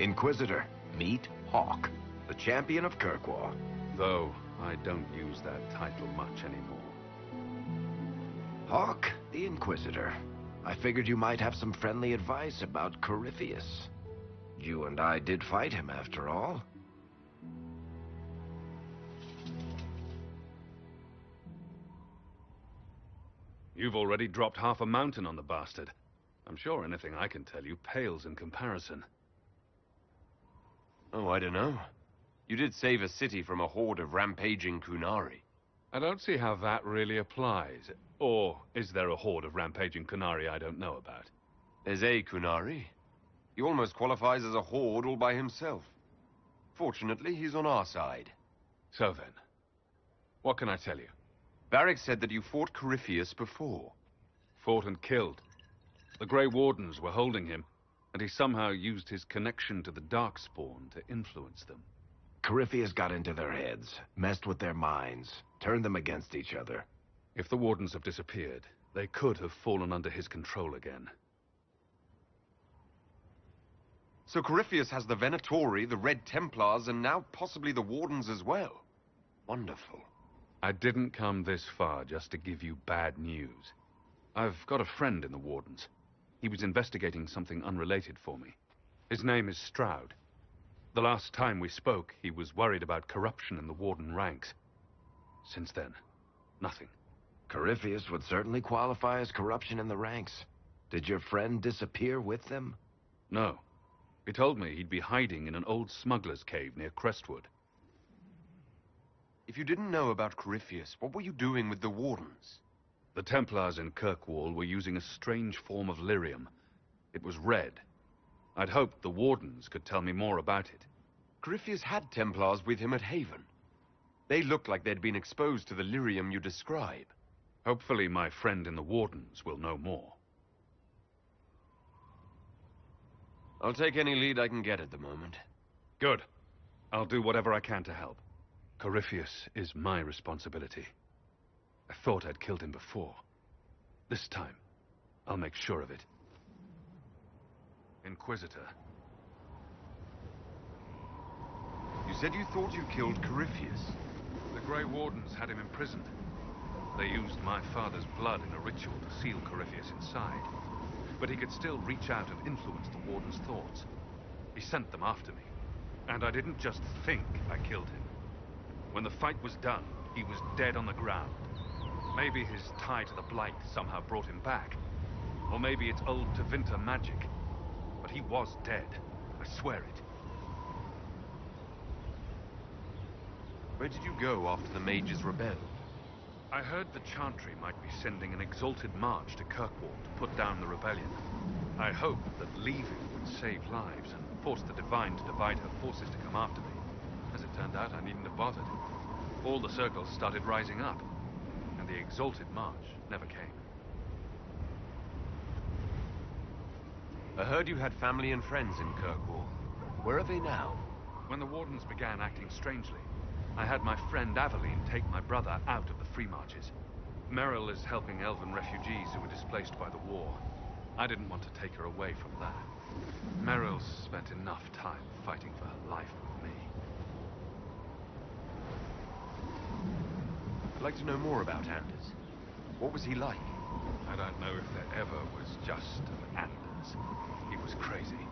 Inquisitor, meet Hawke, the champion of Kirkwall. Though I don't use that title much anymore. Hawke, the Inquisitor. I figured you might have some friendly advice about Corypheus. You and I did fight him, after all. You've already dropped half a mountain on the bastard. I'm sure anything I can tell you pales in comparison. Oh, I don't know. You did save a city from a horde of rampaging Kunari. I don't see how that really applies. Or is there a horde of rampaging Kunari I don't know about? There's a Kunari. He almost qualifies as a horde all by himself. Fortunately, he's on our side. So then, what can I tell you? Varric said that you fought Corypheus before. Fought and killed. The Grey Wardens were holding him, and he somehow used his connection to the Darkspawn to influence them. Corypheus got into their heads, messed with their minds, turned them against each other. If the Wardens have disappeared, they could have fallen under his control again. So Corypheus has the Venatori, the Red Templars, and now possibly the Wardens as well. Wonderful. I didn't come this far just to give you bad news. I've got a friend in the Wardens. He was investigating something unrelated for me. His name is Stroud. The last time we spoke, he was worried about corruption in the Warden ranks. Since then, nothing. Corypheus would certainly qualify as corruption in the ranks. Did your friend disappear with them? No. He told me he'd be hiding in an old smuggler's cave near Crestwood. If you didn't know about Corypheus, what were you doing with the Wardens? The Templars in Kirkwall were using a strange form of lyrium. It was red. I'd hoped the Wardens could tell me more about it. Corypheus had Templars with him at Haven. They looked like they'd been exposed to the lyrium you describe. Hopefully my friend in the Wardens will know more. I'll take any lead I can get at the moment. Good. I'll do whatever I can to help. Corypheus is my responsibility. I thought I'd killed him before. This time, I'll make sure of it. Inquisitor. You said you thought you killed Corypheus. The Grey Wardens had him imprisoned. They used my father's blood in a ritual to seal Corypheus inside. But he could still reach out and influence the Warden's thoughts. He sent them after me. And I didn't just think I killed him. When the fight was done, he was dead on the ground. Maybe his tie to the Blight somehow brought him back. Or maybe it's old Tevinter magic. But he was dead. I swear it. Where did you go after the Mages rebelled? I heard the Chantry might be sending an exalted march to Kirkwall to put down the rebellion. I hoped that leaving would save lives and force the Divine to divide her forces to come after me. As it turned out, I needn't have bothered. All the circles started rising up, and the exalted march never came. I heard you had family and friends in Kirkwall. Where are they now? When the Wardens began acting strangely, I had my friend Aveline take my brother out of the Free Marches. Merrill is helping elven refugees who were displaced by the war. I didn't want to take her away from that. Merrill's spent enough time fighting for her life with me. I'd like to know more about Anders. What was he like? I don't know if there ever was just an Anders. He was crazy.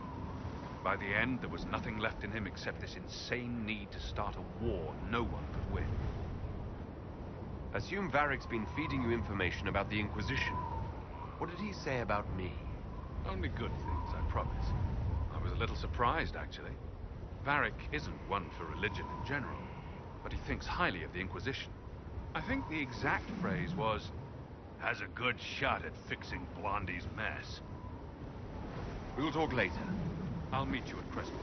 By the end, there was nothing left in him except this insane need to start a war no one could win. Assume Varric's been feeding you information about the Inquisition. What did he say about me? Only good things, I promise. I was a little surprised, actually. Varric isn't one for religion in general, but he thinks highly of the Inquisition. I think the exact phrase was, "has a good shot at fixing Blondie's mess." We'll talk later. I'll meet you at Crestwood.